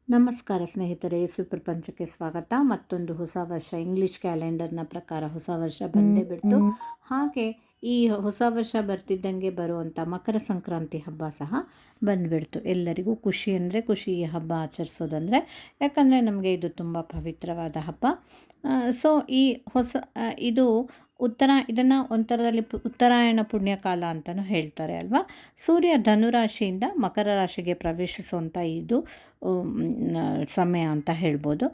ನಮಸ್ಕಾರ ಸ್ನೇಹಿತರೆ, ಸುಪ್ರಪಂಚಕ್ಕೆ ಸ್ವಾಗತ. ಮತ್ತೊಂದು ಹೊಸ ವರ್ಷ ಇಂಗ್ಲಿಷ್ ಕ್ಯಾಲೆಂಡರ್ನ ಪ್ರಕಾರ ಹೊಸ ವರ್ಷ ಬಂದೇ ಬಿಡ್ತು. ಹಾಗೆ ಈ ಹೊಸ ವರ್ಷ ಬರ್ತಿದ್ದಂಗೆ ಬರುವಂಥ ಮಕರ ಸಂಕ್ರಾಂತಿ ಹಬ್ಬ ಸಹ ಬಂದುಬಿಡ್ತು. ಎಲ್ಲರಿಗೂ ಖುಷಿ ಅಂದರೆ ಖುಷಿ ಈ ಹಬ್ಬ ಆಚರಿಸೋದಂದರೆ, ಯಾಕಂದರೆ ನಮಗೆ ಇದು ತುಂಬ ಪವಿತ್ರವಾದ ಹಬ್ಬ. ಸೊ ಈ ಇದು ಇದನ್ನು ಒಂಥರದಲ್ಲಿ ಉತ್ತರಾಯಣ ಪುಣ್ಯಕಾಲ ಅಂತಲೂ ಹೇಳ್ತಾರೆ ಅಲ್ವಾ. ಸೂರ್ಯ ಧನುರಾಶಿಯಿಂದ ಮಕರ ರಾಶಿಗೆ ಪ್ರವೇಶಿಸುವಂಥ ಇದು ಸಮಯ ಅಂತ ಹೇಳ್ಬೋದು.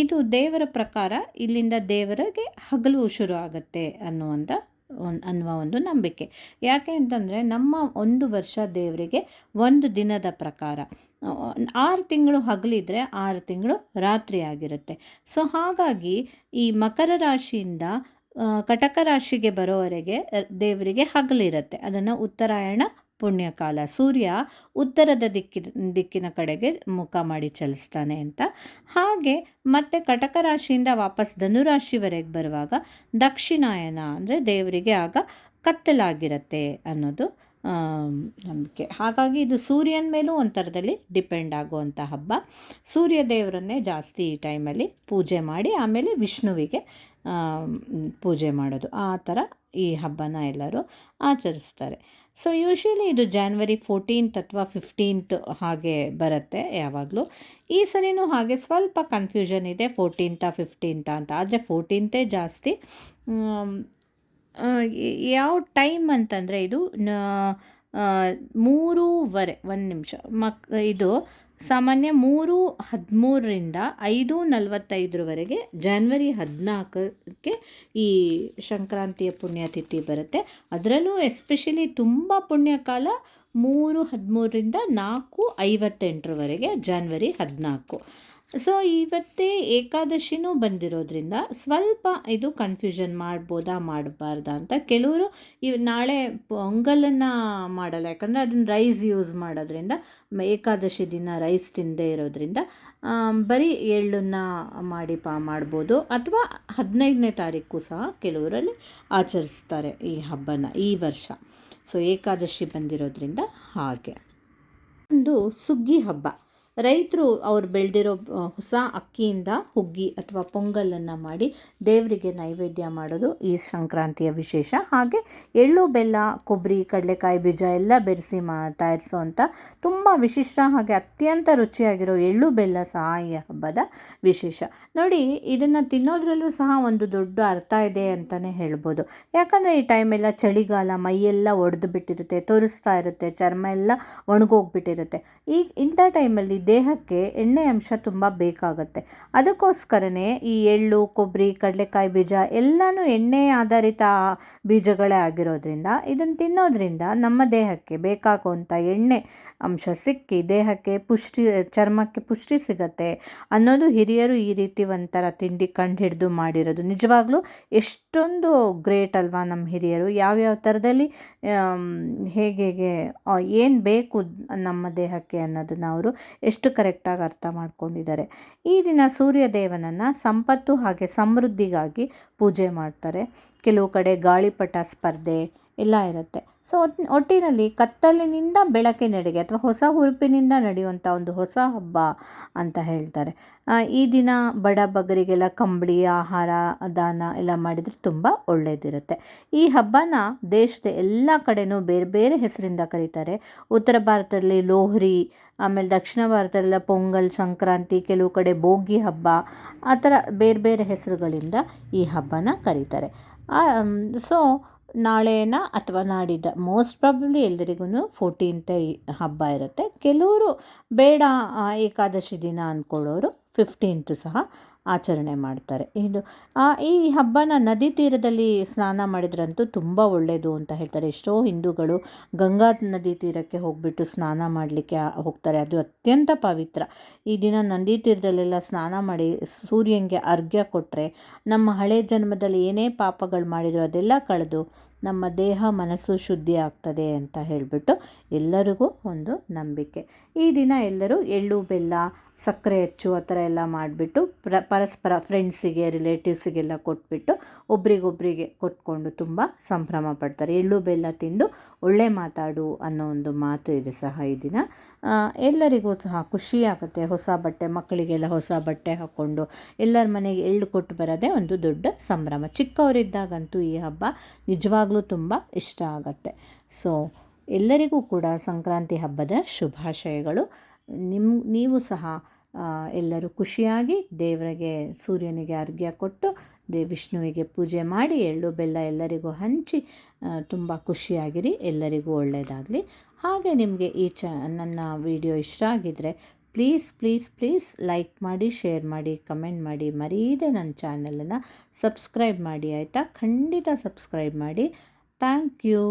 ಇದು ದೇವರ ಪ್ರಕಾರ ಇಲ್ಲಿಂದ ದೇವರಿಗೆ ಹಗಲು ಶುರು ಆಗುತ್ತೆ ಅನ್ನುವ ಒಂದು ನಂಬಿಕೆ. ಯಾಕೆ ಅಂತಂದರೆ ನಮ್ಮ ಒಂದು ವರ್ಷ ದೇವರಿಗೆ ಒಂದು ದಿನದ ಪ್ರಕಾರ 6 ತಿಂಗಳು ಹಗಲಿದ್ರೆ 6 ತಿಂಗಳು ರಾತ್ರಿ ಆಗಿರುತ್ತೆ. ಸೊ ಹಾಗಾಗಿ ಈ ಮಕರ ರಾಶಿಯಿಂದ ಕಟಕ ರಾಶಿಗೆ ಬರೋವರೆಗೆ ದೇವರಿಗೆ ಹಗಲಿರುತ್ತೆ. ಅದನ್ನು ಉತ್ತರಾಯಣ ಪುಣ್ಯಕಾಲ, ಸೂರ್ಯ ಉತ್ತರದ ದಿಕ್ಕಿನ ಕಡೆಗೆ ಮುಖ ಮಾಡಿ ಚಲಿಸ್ತಾನೆ ಅಂತ. ಹಾಗೆ ಮತ್ತು ಕಟಕ ರಾಶಿಯಿಂದ ವಾಪಸ್ ಧನುರಾಶಿವರೆಗೆ ಬರುವಾಗ ದಕ್ಷಿಣಾಯನ ಅಂದರೆ ದೇವರಿಗೆ ಆಗ ಕತ್ತಲಾಗಿರುತ್ತೆ ಅನ್ನೋದು ನಂಬಿಕೆ. ಹಾಗಾಗಿ ಇದು ಸೂರ್ಯನ ಮೇಲೂ ಒಂಥರದಲ್ಲಿ ಡಿಪೆಂಡ್ ಆಗುವಂಥ ಹಬ್ಬ. ಸೂರ್ಯ ದೇವರನ್ನೇ ಜಾಸ್ತಿ ಈ ಟೈಮಲ್ಲಿ ಪೂಜೆ ಮಾಡಿ ಆಮೇಲೆ ವಿಷ್ಣುವಿಗೆ ಪೂಜೆ ಮಾಡೋದು, ಆ ಥರ ಈ ಹಬ್ಬನ ಎಲ್ಲರೂ ಆಚರಿಸ್ತಾರೆ. ಸೊ ಯೂಶ್ವಲಿ ಇದು January 14th ಅಥವಾ 15th ಹಾಗೆ ಬರುತ್ತೆ ಯಾವಾಗಲೂ. ಈ ಸರಿನೂ ಹಾಗೆ ಸ್ವಲ್ಪ ಕನ್ಫ್ಯೂಷನ್ ಇದೆ, 14th 15th ಅಂತ. ಆದರೆ 14th ಜಾಸ್ತಿ. ಯಾವ ಟೈಮ್ ಅಂತಂದರೆ ಇದು 3:15 ಒಂದು ನಿಮಿಷ ಇದು ಸಾಮಾನ್ಯ 3:13ರಿಂದ 5:45 January 14ಕ್ಕೆ ಈ ಸಂಕ್ರಾಂತಿಯ ಪುಣ್ಯತಿಥಿ ಬರುತ್ತೆ. ಅದರಲ್ಲೂ ಎಸ್ಪೆಷಲಿ ತುಂಬ ಪುಣ್ಯಕಾಲ 3:13ರಿಂದ 4:58 January 14. ಸೊ ಇವತ್ತೇ ಏಕಾದಶಿನೂ ಬಂದಿರೋದ್ರಿಂದ ಸ್ವಲ್ಪ ಇದು ಕನ್ಫ್ಯೂಷನ್ ಮಾಡಬಾರ್ದಾ ಅಂತ. ಕೆಲವರು ನಾಳೆ ಪೊಂಗಲನ್ನು ಮಾಡಲ್ಲ, ಯಾಕಂದರೆ ಅದನ್ನು ರೈಸ್ ಯೂಸ್ ಮಾಡೋದ್ರಿಂದ, ಏಕಾದಶಿ ದಿನ ರೈಸ್ ತಿನ್ನದೇ ಇರೋದ್ರಿಂದ ಬರೀ ಎಳ್ಳನ್ನು ಮಾಡ್ಬೋದು. ಅಥವಾ 15ನೇ ತಾರೀಕು ಸಹ ಕೆಲವರಲ್ಲಿ ಆಚರಿಸ್ತಾರೆ ಈ ಹಬ್ಬನ ಈ ವರ್ಷ. ಸೊ ಏಕಾದಶಿ ಬಂದಿರೋದ್ರಿಂದ ಹಾಗೆ. ಒಂದು ಸುಗ್ಗಿ ಹಬ್ಬ. ರೈತರು ಅವ್ರು ಬೆಳೆದಿರೋ ಹೊಸ ಅಕ್ಕಿಯಿಂದ ಹುಗ್ಗಿ ಅಥವಾ ಪೊಂಗಲನ್ನು ಮಾಡಿ ದೇವರಿಗೆ ನೈವೇದ್ಯ ಮಾಡೋದು ಈ ಸಂಕ್ರಾಂತಿಯ ವಿಶೇಷ. ಹಾಗೆ ಎಳ್ಳು, ಬೆಲ್ಲ, ಕೊಬ್ಬರಿ, ಕಡಲೆಕಾಯಿ ಬೀಜ ಎಲ್ಲ ಬೆರೆಸಿ ತಯಾರಿಸೋವಂಥ ತುಂಬ ವಿಶಿಷ್ಟ ಹಾಗೆ ಅತ್ಯಂತ ರುಚಿಯಾಗಿರೋ ಎಳ್ಳು ಬೆಲ್ಲ ಸಹ ಈ ಹಬ್ಬದ ವಿಶೇಷ. ನೋಡಿ, ಇದನ್ನು ತಿನ್ನೋದ್ರಲ್ಲೂ ಸಹ ಒಂದು ದೊಡ್ಡ ಅರ್ಥ ಇದೆ ಅಂತಲೇ ಹೇಳ್ಬೋದು. ಯಾಕಂದರೆ ಈ ಟೈಮೆಲ್ಲ ಚಳಿಗಾಲ, ಮೈಯೆಲ್ಲ ಒಡೆದು ಬಿಟ್ಟಿರುತ್ತೆ, ತೋರಿಸ್ತಾ ಇರುತ್ತೆ, ಚರ್ಮ ಎಲ್ಲ ಒಣಗೋಗ್ಬಿಟ್ಟಿರುತ್ತೆ. ಇಂಥ ಟೈಮಲ್ಲಿ ದೇಹಕ್ಕೆ ಎಣ್ಣೆ ಅಂಶ ತುಂಬ ಬೇಕಾಗುತ್ತೆ. ಅದಕ್ಕೋಸ್ಕರನೇ ಈ ಎಳ್ಳು, ಕೊಬ್ಬರಿ, ಕಡಲೆಕಾಯಿ ಬೀಜ ಎಲ್ಲನೂ ಎಣ್ಣೆ ಆಧಾರಿತ ಬೀಜಗಳೇ ಆಗಿರೋದ್ರಿಂದ ಇದನ್ನು ತಿನ್ನೋದ್ರಿಂದ ನಮ್ಮ ದೇಹಕ್ಕೆ ಬೇಕಾಗುವಂಥ ಎಣ್ಣೆ ಅಂಶ ಸಿಕ್ಕಿ ದೇಹಕ್ಕೆ ಚರ್ಮಕ್ಕೆ ಪುಷ್ಟಿ ಸಿಗತ್ತೆ ಅನ್ನೋದು ಹಿರಿಯರು ಈ ರೀತಿ ಒಂಥರ ತಿಂಡಿ ಕಂಡು ಹಿಡಿದು ಮಾಡಿರೋದು. ನಿಜವಾಗ್ಲೂ ಎಷ್ಟೊಂದು ಗ್ರೇಟ್ ಅಲ್ವಾ ನಮ್ಮ ಹಿರಿಯರು. ಯಾವ್ಯಾವ ಥರದಲ್ಲಿ ಹೇಗೆ ಏನು ಬೇಕು ನಮ್ಮ ದೇಹಕ್ಕೆ ಅನ್ನೋದನ್ನು ಅವರು ಎಷ್ಟು ಕರೆಕ್ಟಾಗಿ ಅರ್ಥ ಮಾಡ್ಕೊಂಡಿದ್ದಾರೆ. ಈ ದಿನ ಸೂರ್ಯದೇವನನ್ನು ಸಂಪತ್ತು ಹಾಗೆ ಸಮೃದ್ಧಿಗಾಗಿ ಪೂಜೆ ಮಾಡ್ತಾರೆ. ಕೆಲವು ಕಡೆ ಗಾಳಿಪಟ ಸ್ಪರ್ಧೆ ಎಲ್ಲ ಇರುತ್ತೆ. ಸೊ ಒಟ್ಟಿನಲ್ಲಿ ಕತ್ತಲಿನಿಂದ ಬೆಳಕಿನೆಡೆಗೆ ಅಥವಾ ಹೊಸ ಹುರುಪಿನಿಂದ ನಡೆಯುವಂಥ ಒಂದು ಹೊಸ ಹಬ್ಬ ಅಂತ ಹೇಳ್ತಾರೆ. ಈ ದಿನ ಬಡ ಬಗ್ಗರಿಗೆಲ್ಲ ಕಂಬಳಿ, ಆಹಾರ ದಾನ ಎಲ್ಲ ಮಾಡಿದರೆ ತುಂಬ ಒಳ್ಳೆಯದಿರುತ್ತೆ. ಈ ಹಬ್ಬನ ದೇಶದ ಎಲ್ಲ ಕಡೆನೂ ಬೇರೆ ಬೇರೆ ಹೆಸರಿಂದ ಕರೀತಾರೆ. ಉತ್ತರ ಭಾರತದಲ್ಲಿ ಲೋಹ್ರಿ, ಆಮೇಲೆ ದಕ್ಷಿಣ ಭಾರತದಲ್ಲ ಪೊಂಗಲ್, ಸಂಕ್ರಾಂತಿ, ಕೆಲವು ಕಡೆ ಬೋಗಿ ಹಬ್ಬ, ಆ ಥರ ಬೇರೆ ಬೇರೆ ಹೆಸರುಗಳಿಂದ ಈ ಹಬ್ಬನ ಕರೀತಾರೆ. ಸೊ ನಾಳೆನ ಅಥವಾ ನಾಡಿದ್ದ ಮೋಸ್ಟ್ ಪ್ರಾಬಬ್ಲಿ ಎಲ್ಲರಿಗೂ 14th ಹಬ್ಬ ಇರುತ್ತೆ. ಕೆಲವರು ಬೇಡ ಏಕಾದಶಿ ದಿನ ಅಂದ್ಕೊಳ್ಳೋರು 15th ಸಹ ಆಚರಣೆ ಮಾಡ್ತಾರೆ. ಈ ಹಬ್ಬನ ನದಿ ತೀರದಲ್ಲಿ ಸ್ನಾನ ಮಾಡಿದ್ರಂತೂ ತುಂಬ ಒಳ್ಳೆಯದು ಅಂತ ಹೇಳ್ತಾರೆ. ಎಷ್ಟೋ ಹಿಂದೂಗಳು ಗಂಗಾ ನದಿ ತೀರಕ್ಕೆ ಹೋಗಿಬಿಟ್ಟು ಸ್ನಾನ ಮಾಡಲಿಕ್ಕೆ ಹೋಗ್ತಾರೆ. ಅದು ಅತ್ಯಂತ ಪವಿತ್ರ. ಈ ದಿನ ನದಿ ತೀರದಲ್ಲೆಲ್ಲ ಸ್ನಾನ ಮಾಡಿ ಸೂರ್ಯನಿಗೆ ಅರ್ಘ್ಯ ಕೊಟ್ಟರೆ ನಮ್ಮ ಹಳೆ ಜನ್ಮದಲ್ಲಿ ಏನೇ ಪಾಪಗಳು ಮಾಡಿದ್ರು ಅದೆಲ್ಲ ಕಳೆದು ನಮ್ಮ ದೇಹ ಮನಸ್ಸು ಶುದ್ಧಿ ಆಗ್ತದೆ ಅಂತ ಹೇಳಿಬಿಟ್ಟು ಎಲ್ಲರಿಗೂ ಒಂದು ನಂಬಿಕೆ. ಈ ದಿನ ಎಲ್ಲರೂ ಎಳ್ಳು, ಬೆಲ್ಲ, ಸಕ್ಕರೆ ಹೆಚ್ಚು ಆ ಥರ ಎಲ್ಲ ಮಾಡಿಬಿಟ್ಟು ಪರಸ್ಪರ ಫ್ರೆಂಡ್ಸಿಗೆ ರಿಲೇಟಿವ್ಸಿಗೆಲ್ಲ ಕೊಟ್ಬಿಟ್ಟು ಒಬ್ರಿಗೊಬ್ರಿಗೆ ಕೊಟ್ಕೊಂಡು ತುಂಬ ಸಂಭ್ರಮ ಪಡ್ತಾರೆ. ಎಳ್ಳು ಬೆಲ್ಲ ತಿಂದು ಒಳ್ಳೆ ಮಾತಾಡು ಅನ್ನೋ ಒಂದು ಮಾತು ಇದೆ ಸಹ ಈ ದಿನ. ಎಲ್ಲರಿಗೂ ಸಹ ಖುಷಿಯಾಗುತ್ತೆ. ಹೊಸ ಬಟ್ಟೆ, ಮಕ್ಕಳಿಗೆಲ್ಲ ಹೊಸ ಬಟ್ಟೆ ಹಾಕ್ಕೊಂಡು ಎಲ್ಲರ ಮನೆಗೆ ಎಳ್ಳು ಕೊಟ್ಟು ಬರೋದೇ ಒಂದು ದೊಡ್ಡ ಸಂಭ್ರಮ. ಚಿಕ್ಕವರಿದ್ದಾಗಂತೂ ಈ ಹಬ್ಬ ನಿಜವಾಗ್ಲೂ ತುಂಬ ಇಷ್ಟ ಆಗುತ್ತೆ. ಸೊ ಎಲ್ಲರಿಗೂ ಕೂಡ ಸಂಕ್ರಾಂತಿ ಹಬ್ಬದ ಶುಭಾಶಯಗಳು. ನೀವು ಸಹ ಎಲ್ಲರೂ ಖುಷಿಯಾಗಿ ದೇವರಿಗೆ, ಸೂರ್ಯನಿಗೆ ಅರ್ಘ್ಯ ಕೊಟ್ಟು ವಿಷ್ಣುವಿಗೆ ಪೂಜೆ ಮಾಡಿ ಎಳ್ಳು ಬೆಲ್ಲ ಎಲ್ಲರಿಗೂ ಹಂಚಿ ತುಂಬ ಖುಷಿಯಾಗಿರಿ. ಎಲ್ಲರಿಗೂ ಒಳ್ಳೆಯದಾಗಲಿ. ಹಾಗೆ ನಿಮಗೆ ಈ ನನ್ನ ವಿಡಿಯೋ ಇಷ್ಟ ಆಗಿದ್ದರೆ ಪ್ಲೀಸ್ ಲೈಕ್ ಮಾಡಿ, ಶೇರ್ ಮಾಡಿ, ಕಮೆಂಟ್ ಮಾಡಿ. ಮರೀದೆ ನನ್ನ ಚಾನಲನ್ನು ಸಬ್ಸ್ಕ್ರೈಬ್ ಮಾಡಿ ಆಯಿತಾ? ಖಂಡಿತ ಸಬ್ಸ್ಕ್ರೈಬ್ ಮಾಡಿ. Thank you.